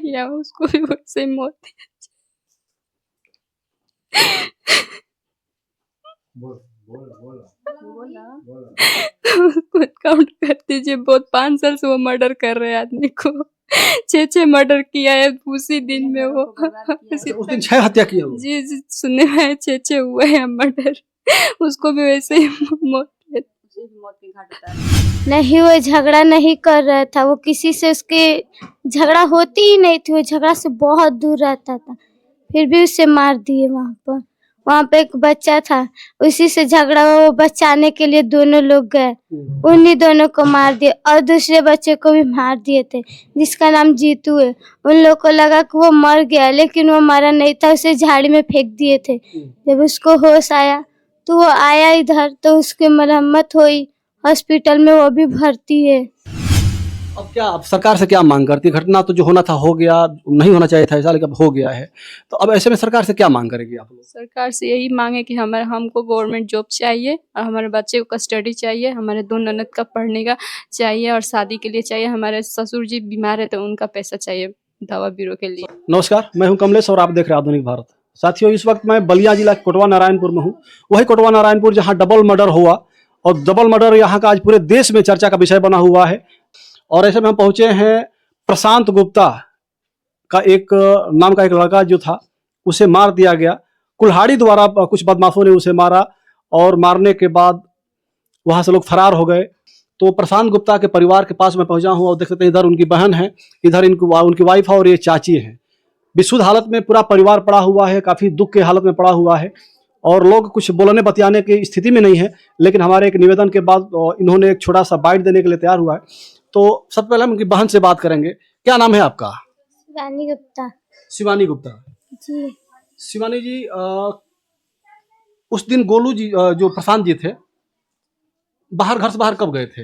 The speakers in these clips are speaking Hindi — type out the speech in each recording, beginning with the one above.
या उसको भी वैसे ही मौत दिया खुद काउंट कर दीजिए, बहुत 5 साल से वो मर्डर कर रहे हैं आदमी को। 6 मर्डर किया है उसी दिन में वो। उस दिन 6 हत्या की है वो। जी जी, सुनने में आया 6 हुए हैं मर्डर। उसको भी वैसे ही मौत की घाट उतार नहीं, वो झगड़ा नहीं कर रहा था, वो किसी से उसके झगड़ा होती ही नहीं थी, वो झगड़ा से बहुत दूर रहता था, फिर भी उसे मार दिए। वहाँ पे एक बच्चा था, उसी से झगड़ा हुआ, वो बचाने के लिए दोनों लोग गए, उन्हीं दोनों को मार दिए और दूसरे बच्चे को भी मार दिए थे जिसका नाम जीतू है। उन लोग को लगा कि वो मर गया, लेकिन वो मरा नहीं था, उसे झाड़ी में फेंक दिए थे। जब उसको होश आया तो वो आया इधर, तो उसकी मरम्मत हुई, हॉस्पिटल में वो भी भर्ती है। अब क्या, अब सरकार से क्या मांग करती है? घटना तो जो होना था हो गया, नहीं होना चाहिए था ऐसा, लेकिन अब हो गया है, तो अब ऐसे में सरकार से क्या मांग करेगी आप लोग? सरकार से यही मांगे कि हमको गवर्नमेंट जॉब चाहिए और हमारे बच्चे को कस्टडी चाहिए, हमारे 2 ननद का पढ़ने का चाहिए और शादी के लिए चाहिए, हमारे ससुर जी बीमार है तो उनका पैसा चाहिए दवा बीरो के लिए। नमस्कार, मैं हूं कमलेश और आप देख रहे हैं आधुनिक भारत। साथियों, इस वक्त मैं बलिया जिला के कोटवा नारायणपुर में हूं, वही कोटवा नारायणपुर जहां डबल मर्डर हुआ, और डबल मर्डर यहाँ का आज पूरे देश में चर्चा का विषय बना हुआ है। और ऐसे में हम पहुंचे हैं, प्रशांत गुप्ता का एक नाम का एक लड़का जो था, उसे मार दिया गया कुल्हाड़ी द्वारा। कुछ बदमाशों ने उसे मारा और मारने के बाद वहां से लोग फरार हो गए। तो प्रशांत गुप्ता के परिवार के पास मैं पहुंचा हूं और देख सकते हैं इधर उनकी बहन है, इधर उनकी वाइफ है और ये चाची है। विशुद्ध हालत में पूरा परिवार पड़ा हुआ है, काफी दुख के हालत में पड़ा हुआ है और लोग कुछ बोलने बतियाने की स्थिति में नहीं है। लेकिन हमारे एक निवेदन के बाद इन्होंने एक छोटा सा बाइट देने के लिए तैयार हुआ है। तो सबसे पहले हम उनकी बहन से बात करेंगे। क्या नाम है आपका? शिवानी गुप्ता। शिवानी गुप्ता जी। शिवानी जी, उस दिन गोलू जी जो प्रशांत जी थे, घर से बाहर कब गए थे?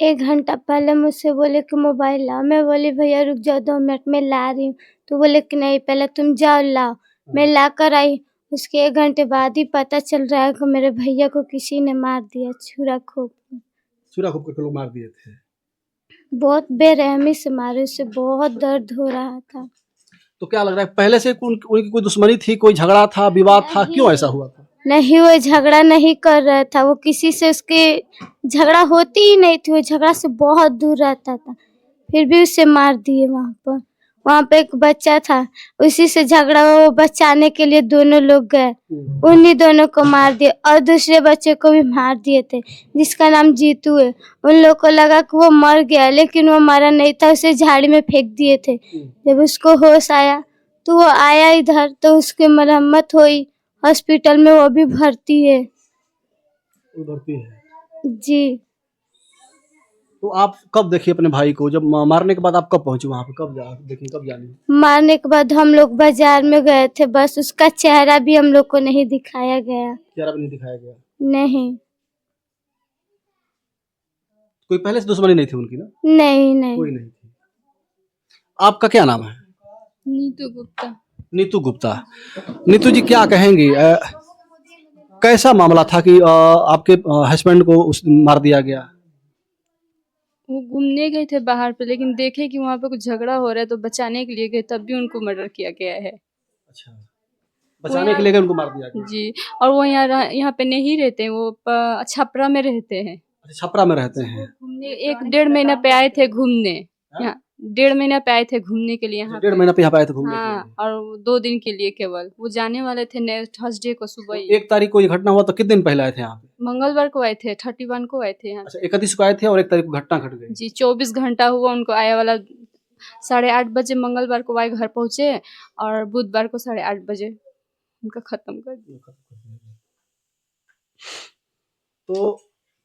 1 घंटा पहले मुझसे बोले कि मोबाइल लाओ, मैं बोली भैया रुक जाओ 2 मिनट में ला रही हूँ, तो बोले कि नहीं पहले तुम जाओ लाओ। मैं ला कर आई, उसके 1 घंटे बाद ही पता चल रहा है कि मेरे भैया को किसी ने मार दिया, छुरा खोप के लोग मार दिए थे। बहुत बेरहमी से मारे, उससे बहुत दर्द हो रहा था। तो क्या लग रहा है, पहले से उनकी कोई दुश्मनी थी, कोई झगड़ा था, विवाद था, क्यों ऐसा हुआ था? नहीं, वो झगड़ा नहीं कर रहा था, वो किसी से उसके झगड़ा होती ही नहीं थी, वो झगड़ा से बहुत दूर रहता था, फिर भी उसे मार दिए। वहाँ पे एक बच्चा था, उसी से झगड़ा हुआ, वो बचाने के लिए दोनों लोग गए, उन्हीं दोनों को मार दिए और दूसरे बच्चे को भी मार दिए थे जिसका नाम जीतू है। उन लोग को लगा कि वो मर गया, लेकिन वो मरा नहीं था, उसे झाड़ी में फेंक दिए थे। जब उसको होश आया तो वो आया इधर, तो उसकी मरम्मत हुई, हॉस्पिटल में वो भी भर्ती है। जी। तो आप कब देखिए अपने भाई को? जब मारने के बाद आप कब पहुंचे वहां पे? कब जाने? मारने के बाद हम लोग बाजार में गए थे, बस उसका चेहरा भी हम लोग को नहीं दिखाया गया। चेहरा भी नहीं दिखाया गया? नहीं। कोई पहले से दुश्मनी नहीं थी उनकी ना? नहीं। कोई नहीं थी। आपका क्या नाम है? नीतू गुप्ता। नीतू गुप्ता। नीतू जी, क्या कहेंगी, कैसा मामला था कि आपके हस्बैंड को मार दिया गया? वो घूमने गए थे बाहर पे, लेकिन देखे कि वहाँ पे कुछ झगड़ा हो रहा है तो बचाने के लिए गए, तब भी उनको मर्डर किया गया है। अच्छा, बचाने के लिए गए, उनको मार दिया गया? जी। और वो यहाँ पे नहीं रहते हैं, वो छपरा में रहते हैं। छपरा में रहते हैं? घूमने 1-1.5 महीना पे आए थे घूमने यहाँ, 1.5 महीना पे आए थे घूमने के लिए यहाँ। 1.5 महीना पे यहाँ पे आए थे घूमने के हाँ, लिए? और 2 दिन के लिए केवल। वो जाने वाले थे थर्सडे को सुबह। 1 तारीख को ये घटना हुआ, तो कितने दिन पहले आए थे यहाँ पे? मंगलवार को आए थे, 31 को आए थे यहाँ। अच्छा, 31 को आए थे और 1 तारीख को घटना घट गई? जी। 24 घंटा हुआ उनको आया वाला। 8:30 बजे मंगलवार को आए, घर पहुंचे और बुधवार को 8:30 बजे उनका खत्म कर दिया।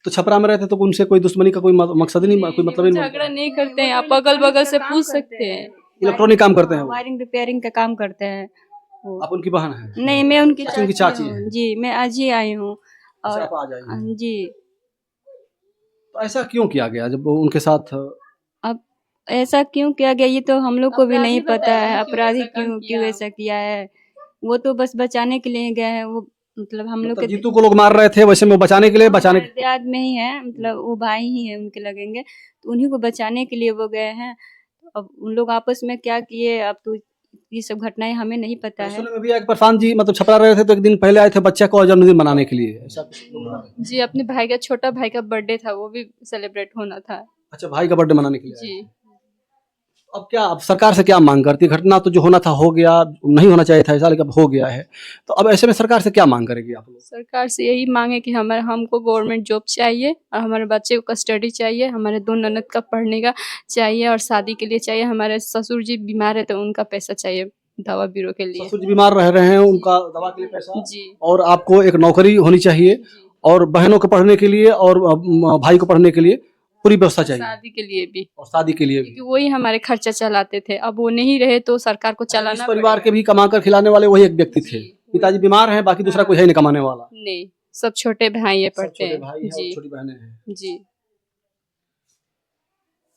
तो छपरा में रहते तो उनसे कोई दुश्मनी का कोई मकसद ही नहीं, कोई मतलब ही नहीं? झगड़ा नहीं करते हैं, आप अगल बगल से पूछ सकते हैं। इलेक्ट्रॉनिक काम करते हैं? वायरिंग रिपेयरिंग का काम करते हैं। आप उनकी बहन है? नहीं, मैं उनकी चाची है। जी, मैं आज ही आई हूँ। और आप आज आई हैं? जी। तो ऐसा क्यों किया गया जब वो उनके साथ? अब ऐसा क्यों किया गया ये तो हम लोग को भी नहीं पता है, अपराधी क्यों ऐसा किया है। वो तो बस बचाने के लिए गए हैं, वो मतलब हम लोग के जीतू को लोग मार रहे थे, वैसे में बचाने के लिए याद में ही है, मतलब वो भाई ही है उनके लगेंगे, तो उन्हीं को बचाने के लिए वो गए हैं। अब उन लोग आपस में क्या किए, अब तो ये सब घटनाएं हमें नहीं पता है। सुनने में भी आया कि प्रशांत जी मतलब छपरा रहे थे तो एक दिन पहले आए थे बच्चे को जन्मदिन मनाने के लिए, ऐसा कुछ लोग बता रहे हैं। जी, अपने भाई का, छोटा भाई का बर्थडे था, वो भी सेलिब्रेट होना था। अच्छा, भाई का बर्थडे मनाने के लिए आए। जी, अब क्या, अब सरकार से क्या मांग करती है? घटना तो जो होना था हो गया, नहीं होना चाहिए था ऐसा, लेकिन अब हो गया है, तो अब ऐसे में सरकार से क्या मांग करेगी आप लोग? सरकार से यही मांग है कि हमको गवर्नमेंट जॉब चाहिए और हमारे बच्चे को कस्टडी चाहिए, हमारे 2 ननद का पढ़ने का चाहिए और शादी के लिए चाहिए। हमारे ससुर जी बीमार है तो उनका पैसा चाहिए दवा बीरो के लिए। ससुर जी बीमार रह रहे हैं, उनका दवा के लिए पैसा, जी, और आपको एक नौकरी होनी चाहिए, और बहनों को पढ़ने के लिए और भाई को पढ़ने के लिए पूरी व्यवस्था चाहिए, शादी के लिए भी, और शादी के लिए भी। क्योंकि वही हमारे खर्चा चलाते थे। अब वो नहीं रहे तो सरकार को इस चलाना परिवार के भी कमाकर खिलाने वाले वही एक व्यक्ति थे। पिताजी बीमार हैं, बाकी दूसरा कोई है नहीं कमाने वाला। नहीं, सब छोटे भाई है सब पढ़ते छोटे भाई हैं। हैं और जी छोटी बहनें हैं। जी,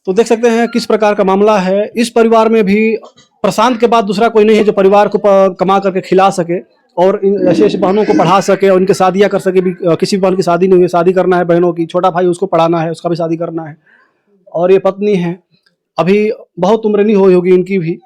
तो देख सकते हैं किस प्रकार का मामला है। इस परिवार में भी प्रशांत के बाद दूसरा कोई नहीं है जो परिवार को कमा करके खिला सके और ऐसे ऐसे बहनों को पढ़ा सके और उनकी शादियां कर सके भी। किसी बहन की शादी नहीं हुई, शादी करना है बहनों की, छोटा भाई उसको पढ़ाना है, उसका भी शादी करना है। और ये पत्नी है, अभी बहुत उम्र नहीं हुई होगी इनकी भी।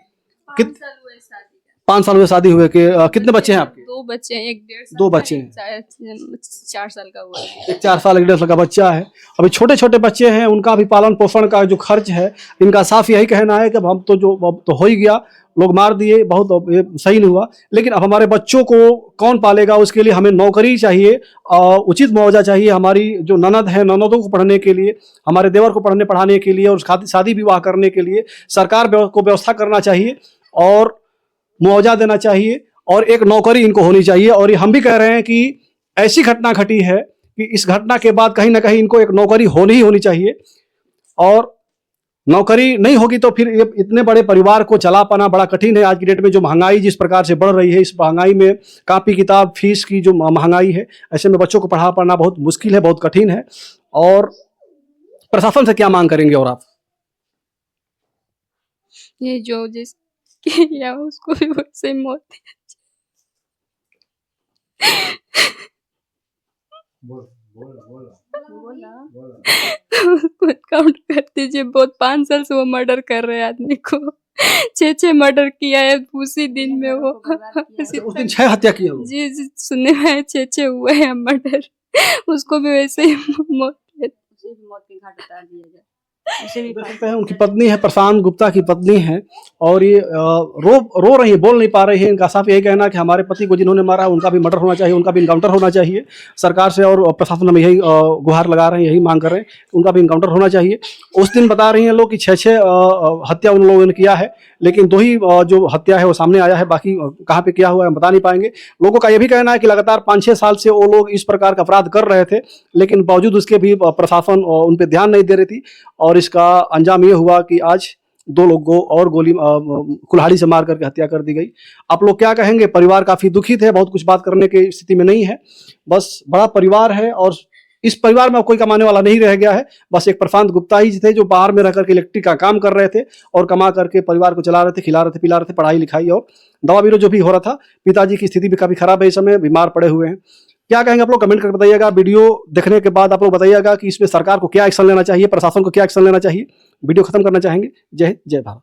5 साल हुए शादी हुए के। कितने बच्चे हैं आपके? 2 बच्चे हैं, एक 1.5 साल 2 का, बच्चे हैं। एक 4 साल का हुआ है। एक 4 साल 1.5 साल का बच्चा है। अभी छोटे छोटे बच्चे हैं, उनका भी पालन पोषण का जो खर्च है, इनका साफ यही कहना है कि अब हम तो जो अब तो हो ही गया, लोग मार दिए, बहुत अब ये सही नहीं हुआ, लेकिन अब हमारे बच्चों को कौन पालेगा? उसके लिए हमें नौकरी चाहिए, उचित मुआवजा चाहिए। हमारी जो ननद है, ननदों को पढ़ने के लिए, हमारे देवर को पढ़ने पढ़ाने के लिए और शादी विवाह करने के लिए सरकार को व्यवस्था करना चाहिए और मुआवजा देना चाहिए, और एक नौकरी इनको होनी चाहिए। और ये हम भी कह रहे हैं कि ऐसी घटना घटी है कि इस घटना के बाद कहीं ना कहीं इनको एक नौकरी होनी ही होनी चाहिए, और नौकरी नहीं होगी तो फिर ये इतने बड़े परिवार को चला पाना बड़ा कठिन है। आज की डेट में जो महंगाई जिस प्रकार से बढ़ रही है, इस महंगाई में कापी किताब फीस की जो महंगाई है, ऐसे में बच्चों को पढ़ा पाना बहुत मुश्किल है, बहुत कठिन है। और प्रशासन से क्या मांग करेंगे? और आप ये जो जिस किया उसको भी वैसे मौत खुद काउंट कर दीजिए। बहुत 5 साल से वो मर्डर कर रहे हैं आदमी को। 6 मर्डर किया है उसी दिन में वो। उस दिन 6 हत्या की है वो। जी जी, सुनने में आया 6 हुए हैं मर्डर। उसको भी वैसे ही मौत के घाट उतार दिया जाए। उसे भी देख सकते हैं उनकी पत्नी है, प्रशांत गुप्ता की पत्नी है, और ये रो रही है, बोल नहीं पा रही है। इनका साफ यही कहना है कि हमारे पति को जिन्होंने मारा है उनका भी मर्डर होना चाहिए, उनका भी इनकाउंटर होना चाहिए सरकार से, और प्रशासन में यही गुहार लगा रहे हैं, यही मांग कर रहे हैं कि उनका भी इनकाउंटर होना चाहिए। उस दिन बता रही हैं लोग कि 6 हत्या उन लोगों ने किया है, लेकिन 2 ही जो हत्या है वो सामने आया है, बाकी कहाँ पे किया हुआ है हम बता नहीं पाएंगे। लोगों का ये भी कहना है कि लगातार 5-6 साल से वो लोग इस प्रकार का अपराध कर रहे थे, लेकिन बावजूद उसके भी प्रशासन उन पर ध्यान नहीं दे रही थी, और इसका अंजाम ये हुआ कि आज 2 लोग को और गोली कुल्हाड़ी से मार करके हत्या कर दी गई। आप लोग क्या कहेंगे? परिवार काफी दुखित है, बहुत कुछ बात करने की स्थिति में नहीं है। बस बड़ा परिवार है और इस परिवार में अब कोई कमाने वाला नहीं रह गया है। बस एक प्रशांत गुप्ता ही थे जो बाहर में रह करके इलेक्ट्रिक का काम कर रहे थे और कमा करके परिवार को चला रहे थे, खिला रहे थे, पिला रहे थे, पढ़ाई लिखाई और दवा बीरो जो भी हो रहा था। पिताजी की स्थिति भी काफी खराब है, इस समय बीमार पड़े हुए हैं। क्या कहेंगे आप लोग? कमेंट करके बताइएगा। वीडियो देखने के बाद आप लोग बताइएगा कि इसमें सरकार को क्या एक्शन लेना चाहिए, प्रशासन को क्या एक्शन लेना चाहिए। वीडियो खत्म करना चाहेंगे। जय हिंद, जय भारत।